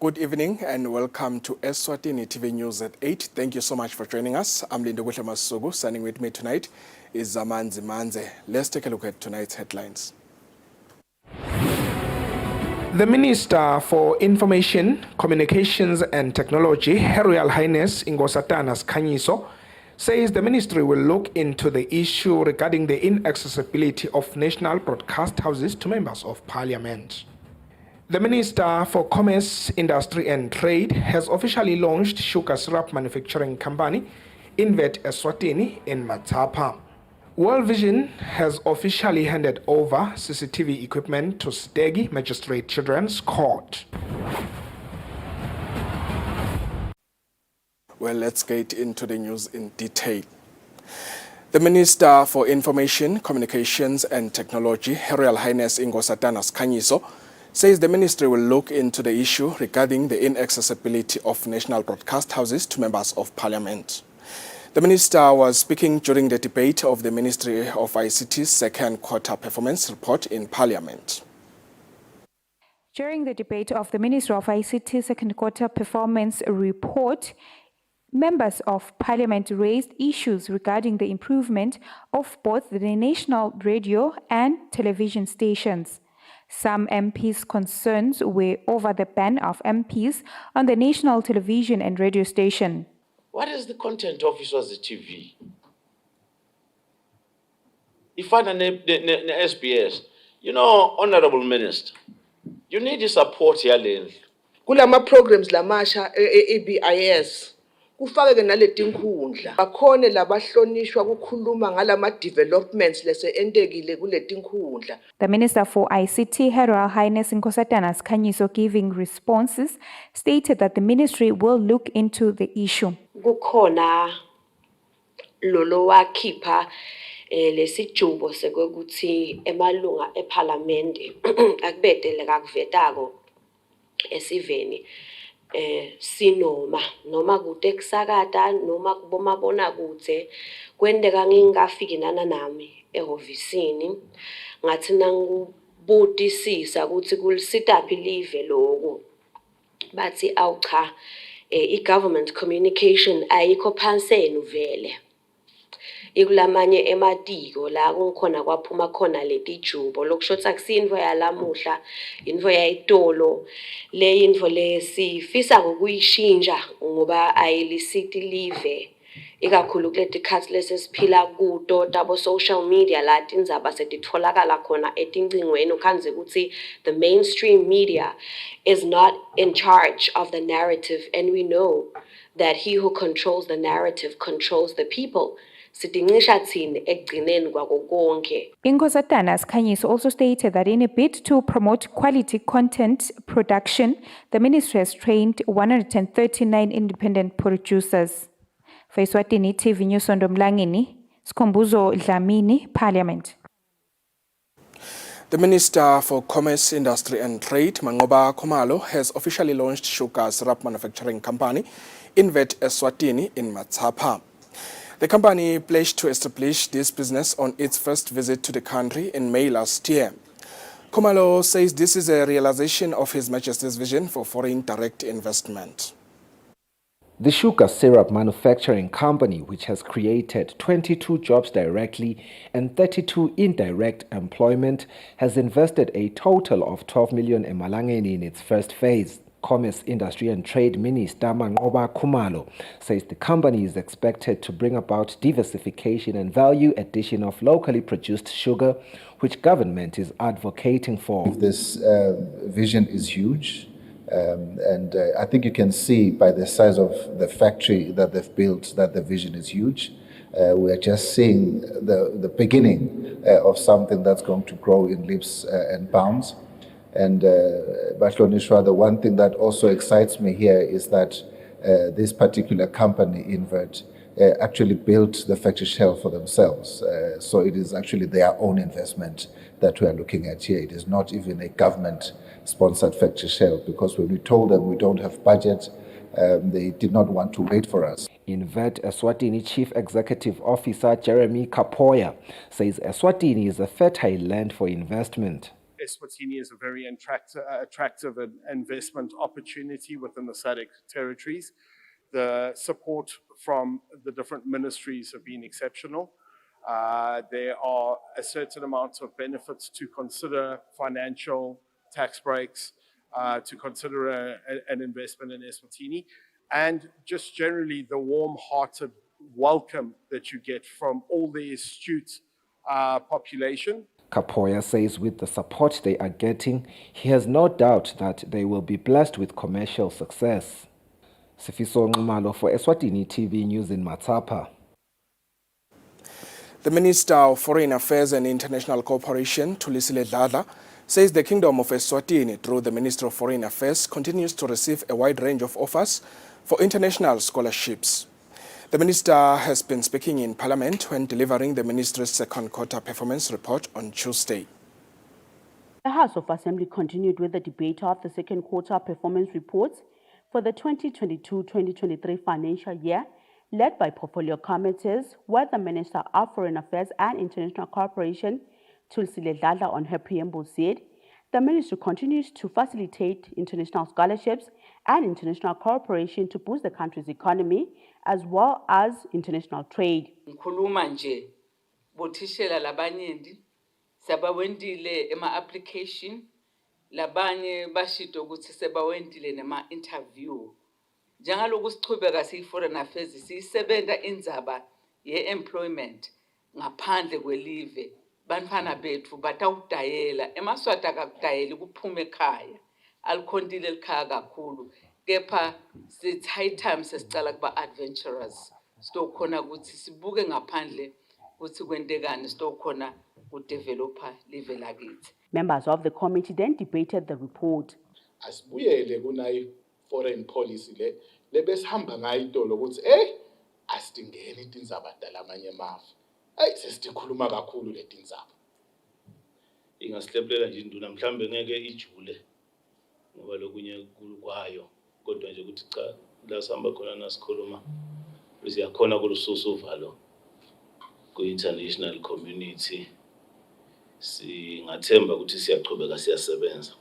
Good evening and welcome to Eswatini TV News at 8. Thank you so much for joining us. I'm Lindo Masugu. Standing with me tonight is Zamanzi Manze. Let's take a look at tonight's headlines. The Minister for Information, Communications and Technology, Her Royal Highness Eswatini Skhanyiso, says the ministry will look into the issue regarding the inaccessibility of national broadcast houses to members of parliament. The Minister for Commerce, Industry and Trade has officially launched sugar syrup manufacturing company Invet Eswatini in Matsapa. World Vision has officially handed over CCTV equipment to Stegi Magistrate Children's Court. Well, let's get into the news in detail. The Minister for Information, Communications and Technology, Her Royal Highness Eswatini Skhanyiso, says the ministry will look into the issue regarding the inaccessibility of national broadcast houses to members of parliament. The minister was speaking during the debate of the Ministry of ICT's second quarter performance report in parliament. During the debate of the Ministry of ICT's second quarter performance report, members of parliament raised issues regarding the improvement of both the national radio and television stations. Some MPs' concerns were over the ban of MPs on the national television and radio station. What is the content of the TV? If I the SBS, you know, Honorable Minister, you need the support here, Lynn. Kulama programs lamasha ABIS kufake naletinkundla bakhona labahlonishwa kukhuluma ngalama developments lese entekile kuletinkundla. The Minister for ICT, Her Royal Highness Eswatini Skhanyiso, giving responses, stated that the ministry will look into the issue. Kukhona lolo wakhipha lesijubo sekokuthi emalunga eParliament akubedele kakuvetako esiveni sinoma noma kude kusakata noma kubomabona kude kwendeka ngingafiki nami ehovisini ngathi nangubutisisa ukuthi kulisitaphi live lokho bathi awucha i-government communication ayikho phanseni vele ikulamanye ematiko la kunkhona kwaphuma khona letijubo lokushotha kusinvo yalamuhla info yayitolo le info lesifisa ngokuyishintsha ngoba ayilisiti live ikakhulu kuleti khathi lesesiphila kuto tabo social media la tindzaba setitfolakala khona etincingweni ukhanze ukuthi the mainstream media is not in charge of the narrative, and we know that he who controls the narrative controls the people. Eswatini Skhanyiso also stated that in a bid to promote quality content production, the ministry has trained 139 independent producers. For Eswatini TV News on Mlangeni, Skombuzo Dlamini, Parliament. The Minister for Commerce, Industry and Trade, Mangoba Khumalo, has officially launched sugar syrup manufacturing company Invet Eswatini in Matsapa. The company pledged to establish this business on its first visit to the country in May last year. Khumalo says this is a realization of His Majesty's vision for foreign direct investment. The sugar syrup manufacturing company, which has created 22 jobs directly and 32 indirect employment, has invested a total of 12 million emalangeni in its first phase. Commerce, Industry and Trade Minister Mangoba Khumalo says the company is expected to bring about diversification and value addition of locally produced sugar, which government is advocating for. This vision is huge. And I think you can see by the size of the factory that they've built that the vision is huge. We're just seeing the beginning of something that's going to grow in leaps and bounds. And Bashlonishwa, the one thing that also excites me here is that this particular company, Invert, actually built the factory shell for themselves. So it is actually their own investment that we are looking at here. It is not even a government-sponsored factory shell, because when we told them we don't have budget, they did not want to wait for us. Invet Eswatini Chief Executive Officer Jeremy Kapoya says Eswatini is a fertile land for investment. Eswatini is a very attractive investment opportunity within the SADC territories. The support from the different ministries have been exceptional. There are a certain amount of benefits to consider, financial, tax breaks, to consider an investment in Eswatini, and just generally the warm-hearted welcome that you get from all the astute population. Kapoya says with the support they are getting, he has no doubt that they will be blessed with commercial success. Sifiso Nxumalo for Eswatini TV News in Matapa. The Minister of Foreign Affairs and International Cooperation, Thulisile Dladla, says the Kingdom of Eswatini, through the Ministry of Foreign Affairs, continues to receive a wide range of offers for international scholarships. The Minister has been speaking in Parliament when delivering the Ministry's second quarter performance report on Tuesday. The House of Assembly continued with the debate of the second quarter performance reports for the 2022-2023 financial year, led by portfolio committees, where the Minister of Foreign Affairs and International Cooperation, Thulisile Dladla, on her preamble said, the Ministry continues to facilitate international scholarships and international cooperation to boost the country's economy, as well as international trade. Ngikhuluma nje bothishela labanyenti sabawendile ema-application labanye bashito ukuthi sebawendile nema-interview. Njengaloku sichubeka siyi-foreign affairs siyisebenta indzaba ye-employment ngaphandle kwelive. Bantfwana bethu batawudayela emaswati akakudayeli kuphume ekhaya alikhondile elikhaya kakhulu kepha sithi high time sesicala kuba adventurous sitokhona ukuthi sibuke ngaphandle ukuthi kwentekani sitokhona kudevelopa live lakithi. Members of the committee then debated the report. Asibuyele kunayi foreign policy lebesihamba ngayo itolo ukuthi asidingeni itindzaba dalamanye amave. Sesikhuluma kakhulu leti ndzaba. Ingasihleplela nje induna mhlambe ngeke ijule ngoba lokunye kwayo kodwa nje ukuthi cha la sihamba khona nasikhuluma siyakhona kulususa uvalo ku-international community. Singathemba ukuthi siyachubeka siyasebenza.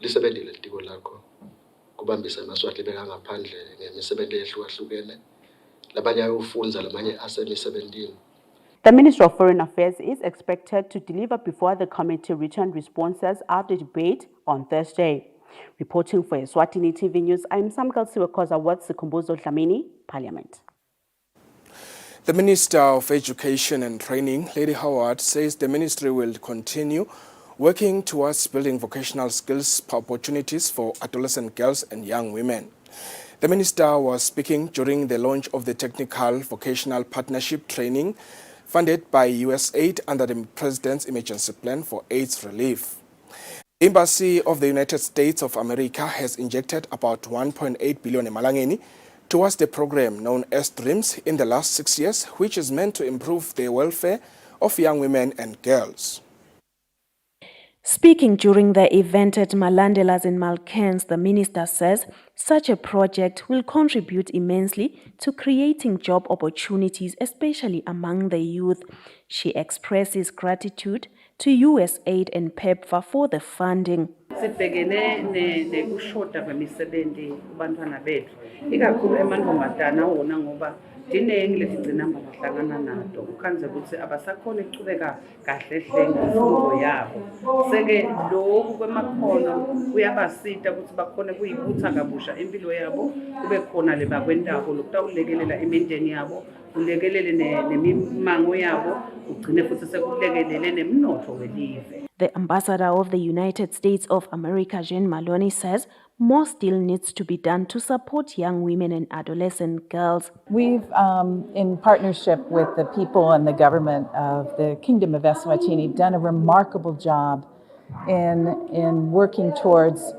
Lisebenzile litiko lakho kubambisa amaswati bekangaphandle ngemisebenzi ehlukahlukene labanye ayofunza lamanye asemisebenzini. The Ministry of Foreign Affairs is expected to deliver before the committee written responses after the debate on Thursday. Reporting for Eswatini TV News, I'm Samkal Siwakoza with Sikumbuzo Dlamini, Parliament. The Minister of Education and Training, Lady Howard, says the ministry will continue working towards building vocational skills opportunities for adolescent girls and young women. The minister was speaking during the launch of the Technical Vocational Partnership Training funded by USAID under the President's Emergency Plan for AIDS Relief. The Embassy of the United States of America has injected about 1.8 billion emalangeni towards the program known as DREAMS in the last 6 years, which is meant to improve the welfare of young women and girls. Speaking during the event at Malandelas in Malkens, the minister says such a project will contribute immensely to creating job opportunities, especially among the youth. She expresses gratitude to USAID and PEPFAR for the funding. Sibhekene nekushoda kwemisebenzi kubantwana bethu ikakhulu emantombazana wona ngoba diningi lesigcinamba bahlangana nato ukhanze ukuthi abasakhona ukuchubeka kahle hle ngemfundo yabo seke lokhu kwemakhono kuyabasita ukuthi bakhone kuyibutha kabusha impilo yabo kube khona lebakwendako lokutawulekelela imindeni yabo ulekelele nemimango yabo ugcine futhi sekulekelele nemnotho welive. The ambassador of the United States of America, Jean Maloney, says more still needs to be done to support young women and adolescent girls. We've, in partnership with the people and the government of the Kingdom of Eswatini, done a remarkable job in working towards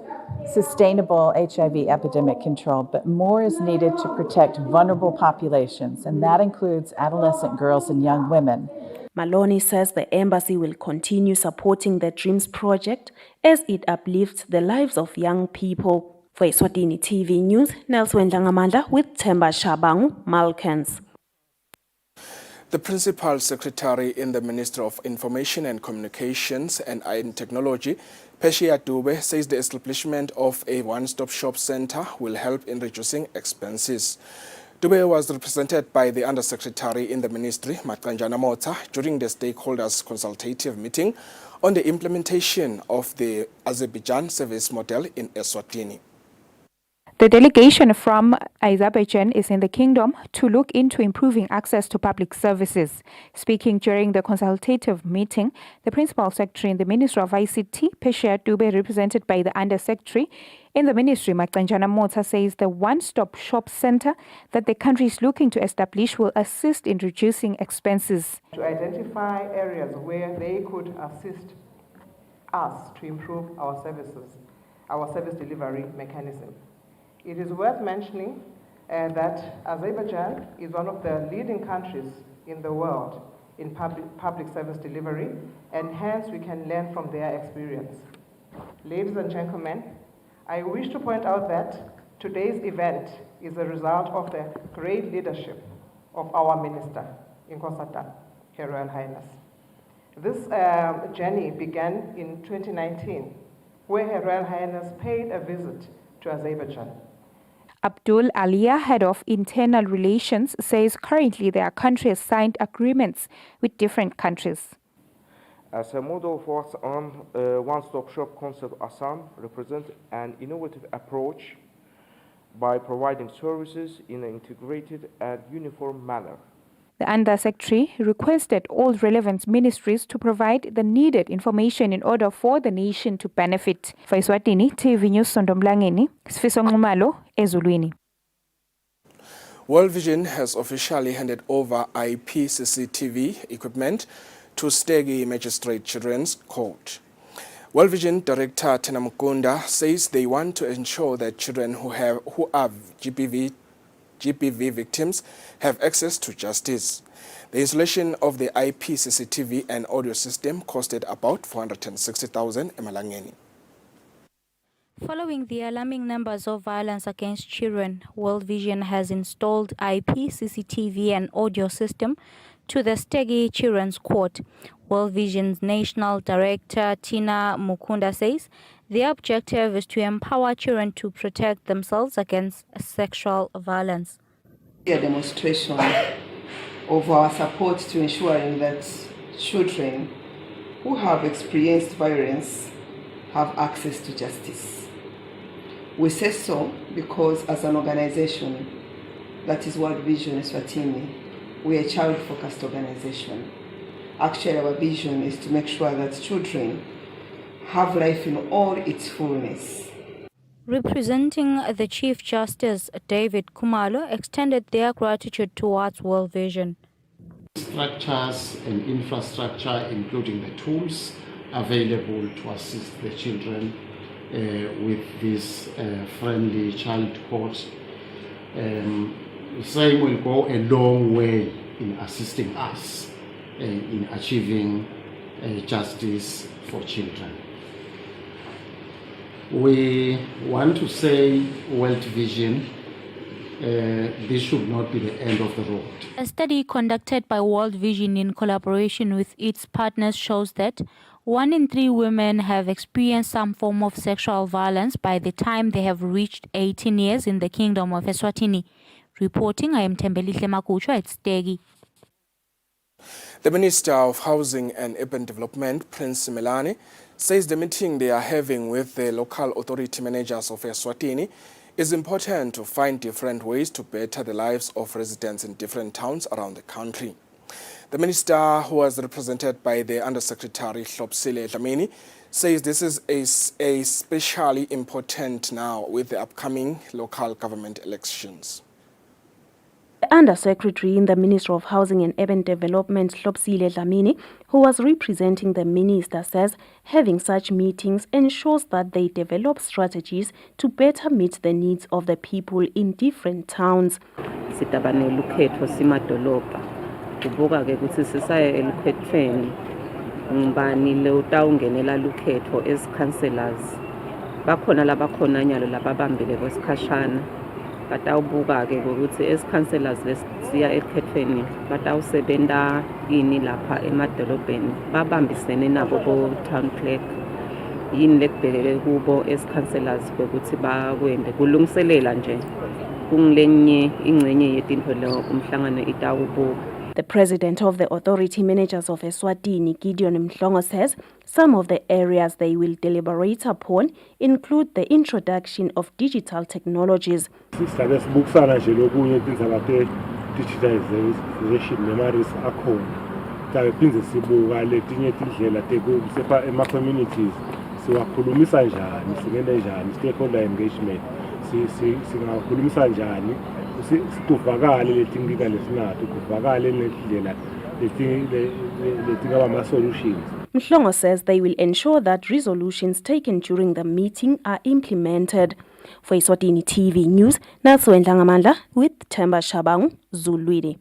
sustainable HIV epidemic control, but more is needed to protect vulnerable populations, and that includes adolescent girls and young women. Maloney says the embassy will continue supporting the DREAMS project as it uplifts the lives of young people. For Eswatini TV News, Nelson Ngamanda with Themba Shabangu, Malkens. The Principal Secretary in the Ministry of Information and Communications and Technology, Peshia Dube, says the establishment of a one-stop shop center will help in reducing expenses. Dube was represented by the Undersecretary in the Ministry, Makanjana Mota, during the stakeholders' consultative meeting on the implementation of the Azerbaijan service model in Eswatini. The delegation from Azerbaijan is in the kingdom to look into improving access to public services. Speaking during the consultative meeting, the Principal Secretary in the Ministry of ICT, Peshia Dube, represented by the Undersecretary in the Ministry, Makanjana Mota, says the one-stop shop center that the country is looking to establish will assist in reducing expenses. To identify areas where they could assist us to improve our service delivery mechanism. It is worth mentioning that Azerbaijan is one of the leading countries in the world in public service delivery, and hence we can learn from their experience. Ladies and gentlemen, I wish to point out that today's event is a result of the great leadership of our Minister, Inkosatan, Her Royal Highness. This journey began in 2019, where Her Royal Highness paid a visit to Azerbaijan. Abdul Aliya, head of internal relations, says currently their country has signed agreements with different countries. As a model for one-stop shop concept, Assam represents an innovative approach by providing services in an integrated and uniform manner. The Undersecretary requested all relevant ministries to provide the needed information in order for the nation to benefit. For Eswatini, TV News Sondomlangeni, Sfiso Ngumalo, Ezulwini. World Vision has officially handed over IP CCTV equipment to Stegi Magistrate Children's Court. World Vision Director Tena Mukunda says they want to ensure that children who are GBV victims have access to justice. The installation of the IP CCTV and audio system costed about 460,000 emalangeni. Following the alarming numbers of violence against children, World Vision has installed IP CCTV and audio system to the Stegi Children's Court. World Vision's National Director Tina Mukunda says the objective is to empower children to protect themselves against sexual violence. A demonstration of our support to ensuring that children who have experienced violence have access to justice. We say so because as an organization, that is World Vision Eswatini, we are a child-focused organization. Actually, our vision is to make sure that children have life in all its fullness. Representing the Chief Justice, David Kumalo, extended their gratitude towards World Vision. Structures and infrastructure, including the tools available to assist the children with this friendly child court, same will go a long way in assisting us in achieving justice for children. We want to say World Vision, this should not be the end of the road. A study conducted by World Vision in collaboration with its partners shows that 1 in 3 women have experienced some form of sexual violence by the time they have reached 18 years in the Kingdom of Eswatini. Reporting, I am Tembelihle Makucho at Stegi. The Minister of Housing and Urban Development, Prince Melani, says the meeting they are having with the local authority managers of Eswatini is important to find different ways to better the lives of residents in different towns around the country. The minister, who was represented by the Undersecretary Hlopsile Dlamini, says this is especially important now with the upcoming local government elections. The Undersecretary in the Ministry of Housing and Urban Development, Hlopsile Dlamini, who was representing the minister, says having such meetings ensures that they develop strategies to better meet the needs of the people in different towns. Kubuka ke ukuthi sisaye elikhethweni ngibani le utawungenela lukhetho as councillors bakhona labakhona nyalo lababambile kwesikhashana batawubuka-ke ukuthi as councillors lesiya ekhethweni batawusebenta yini lapha emadolobheni babambisene nabo bo-town clerk yini lekubhekeke kubo as councillors ukuthi bakwende kulungiselela nje kungilenye ingcenye yetinto leyo umhlangano itawubuka. The president of the Authority Managers of Eswatini, Gideon Mhlongo, says some of the areas they will deliberate upon include the introduction of digital technologies. Sibukusana nje lokunye tindzaba te-digitization nema-risk akhona. Taphindze sibuka letinye tindlela tekusepha ema-communities siwakhulumisa njani, singene njani, stakeholder engagement, singakhulumisa njani, kuvakale letinkinga lesinato, kuvakale nendlela letingaba ama-solutions. Mhlongo says they will ensure that resolutions taken during the meeting are implemented. For Eswatini TV News, Natso Ndlangamandla with Themba Shabangu, Zuluide.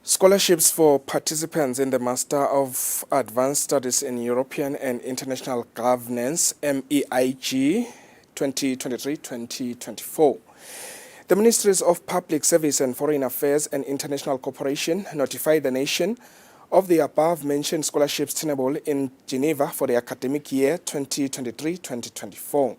Scholarships for participants in the Master of Advanced Studies in European and International Governance, MEIG 2023-2024. The Ministries of Public Service and Foreign Affairs and International Cooperation notified the nation of the above-mentioned scholarships tenable in Geneva for the academic year 2023-2024.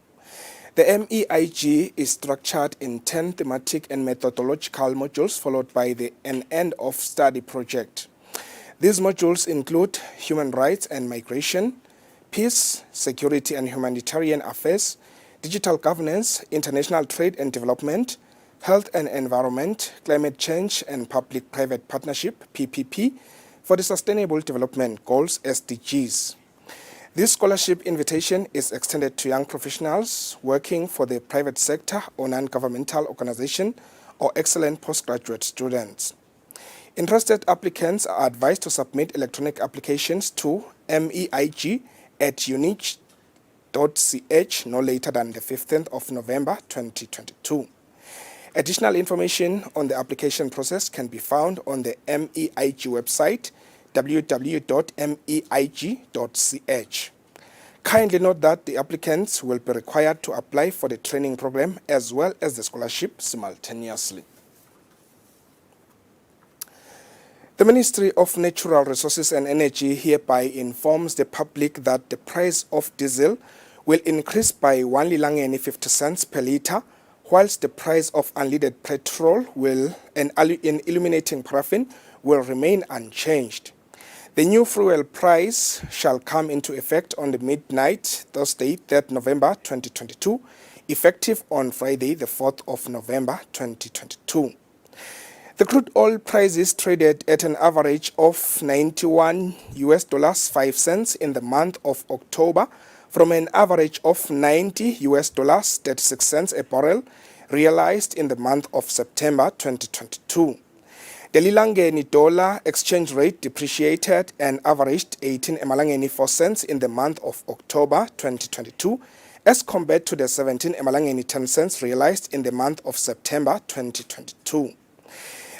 The MEIG is structured in 10 thematic and methodological modules followed by an end-of-study project. These modules include human rights and migration, peace, security and humanitarian affairs, digital governance, international trade and development, health and environment, climate change and public-private partnership, PPP, for the Sustainable Development Goals, SDGs. This scholarship invitation is extended to young professionals working for the private sector or non-governmental organization or excellent postgraduate students. Interested applicants are advised to submit electronic applications to meig@unich.ch no later than the 15th of November 2022. Additional information on the application process can be found on the MEIG website, www.meig.ch. Kindly note that the applicants will be required to apply for the training program as well as the scholarship simultaneously. The Ministry of Natural Resources and Energy hereby informs the public that the price of diesel will increase by 1 lilangeni 50 cents per litre, whilst the price of unleaded petrol and illuminating paraffin will remain unchanged. The new fuel price shall come into effect on the midnight Thursday, 3rd November 2022, effective on Friday, the 4th of November 2022. The crude oil prices traded at an average of $91.05 in the month of October, from an average of $90.36 a barrel realized in the month of September 2022. The lilangeni dollar exchange rate depreciated and averaged 18 emalangeni 4 cents in the month of October 2022 as compared to the 17 emalangeni 10 cents realized in the month of September 2022.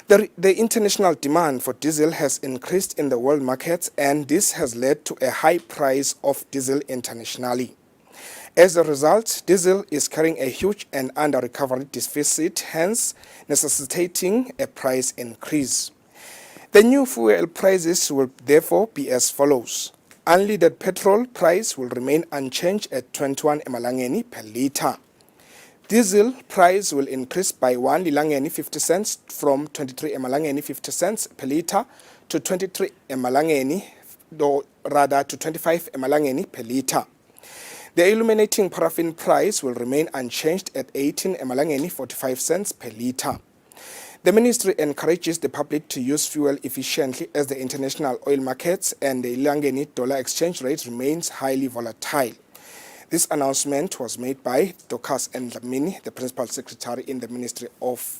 The international demand for diesel has increased in the world markets, and this has led to a high price of diesel internationally. As a result, diesel is carrying a huge and under-recovery deficit, hence necessitating a price increase. The new fuel prices will therefore be as follows. Unleaded petrol price will remain unchanged at 21 emalangeni per litre. Diesel price will increase by 1 lilangeni 50 cents from 23 emalangeni 50 cents per litre to 23 emalangeni, or rather to 25 emalangeni per litre. The illuminating paraffin price will remain unchanged at 18 emalangeni 45 cents per litre. The ministry encourages the public to use fuel efficiently as the international oil markets and the ilangeni dollar exchange rate remains highly volatile. This announcement was made by Dorcas Ndlamini, the Principal Secretary in the Ministry of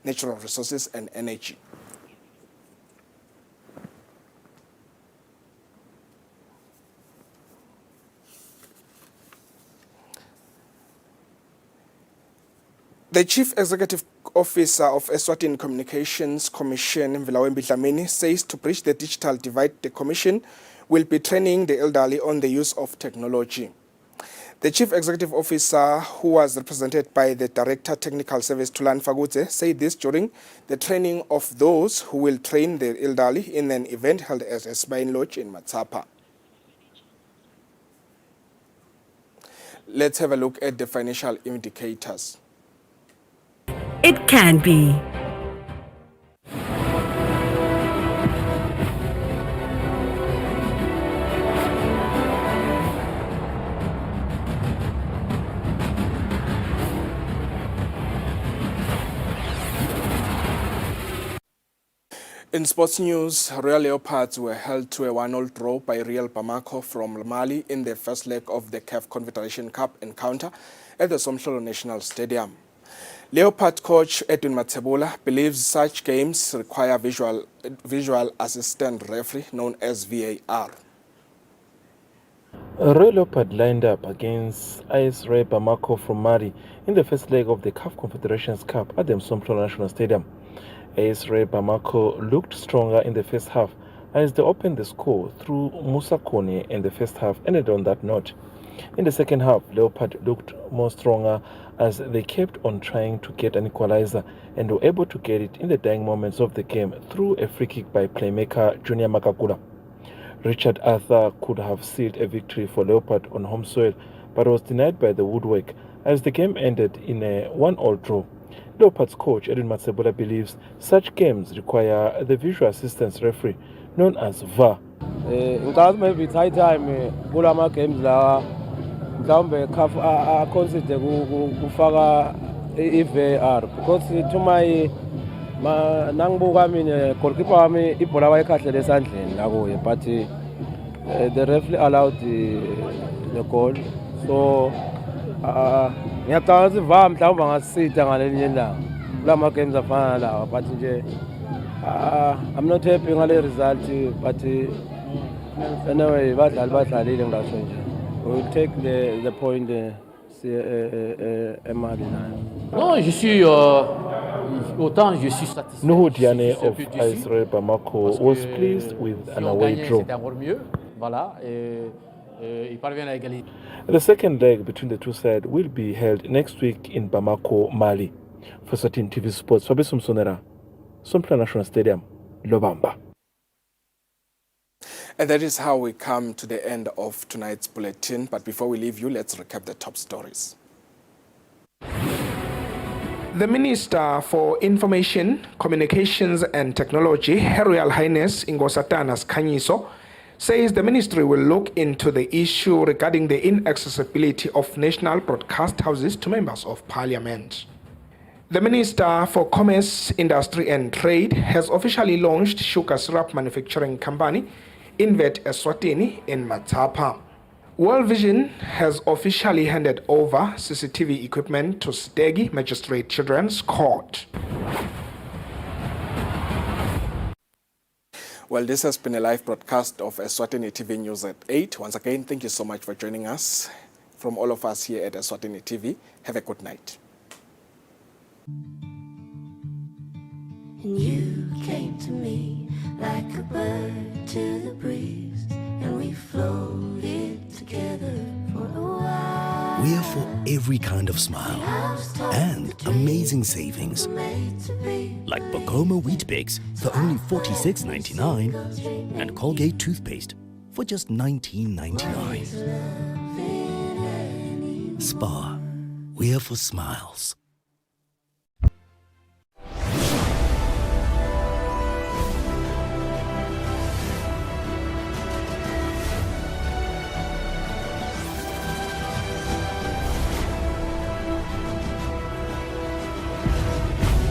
Natural Resources and Energy. The Chief Executive Officer of Eswatini Communications Commission, Mvilawembi Dlamini, says to bridge the digital divide, the Commission will be training the elderly on the use of technology. The Chief Executive Officer, who was represented by the Director Technical Service Tulan Fagutse, said this during the training of those who will train the elderly in an event held at Eswatini Lodge in Matsapa. Let's have a look at the financial indicators. It can be. In sports news, Royal Leopards were held to a 1-0 draw by Real Bamako from Mali in the first leg of the CAF Confederation Cup encounter at the Somhlolo National Stadium. Leopard coach Edwin Matsebola believes such games require visual assistant referee known as VAR. Royal Leopard lined up against AS Ray Bamako from Mali in the first leg of the CAF Confederations Cup at the Somhlolo National Stadium. AS Ray Bamako looked stronger in the first half as they opened the score through Musa Kone, and the first half ended on that note. In the second half, Leopard looked more stronger as they kept on trying to get an equalizer and were able to get it in the dying moments of the game through a free kick by playmaker Junior Makakula. Richard Arthur could have sealed a victory for Leopard on home soil, but was denied by the woodwork as the game ended in a 1-1 draw. Leopards coach Edwin Matsebola believes such games require the visual assistance referee known as VAR. Maybe it's high time kulama games la mhlawumbe CAF consider kufaka i-VAR because to my nangibuka mina goalkeeper wami ibhola wayekhahlele esandleni la kuye, but the referee allowed the goal, so ngiyacabanga ukuthi VAR mhlawumbe angasitha ngalelinye ilanga kulama games afana lawa, but nje I'm not happy ngale result, but anyway badlalile ngisho nje. We will take the point Mali nayo. Non, je suis autant je suis satisfait. Nuhu Diane of AS Ray Bamako was pleased with an away draw. Voilà, il parvient à égaliser. The second leg between the two sides will be held next week in Bamako, Mali. For Eswatini TV Sports, Fabrice Msonera, Somphla National Stadium, Lobamba. And that is how we come to the end of tonight's bulletin. But before we leave you, let's recap the top stories. The Minister for Information, Communications and Technology, Her Royal Highness Nkosazana Sikhanyiso, says the ministry will look into the issue regarding the inaccessibility of national broadcast houses to members of parliament. The Minister for Commerce, Industry and Trade has officially launched sugar syrup manufacturing company Invet Eswatini in Matsapa. World Vision has officially handed over CCTV equipment to Stegi Magistrate Children's Court. Well, this has been a live broadcast of Eswatini TV News at 8. Once again, thank you so much for joining us. From all of us here at Eswatini TV, have a good night. And you came to me like a bird to the breeze, and we floated together for a while. We're for every kind of smile and amazing savings. Like Bokoma Wheat Bix for only $46.99 and Colgate toothpaste for just $19.99. Spa, we're for smiles.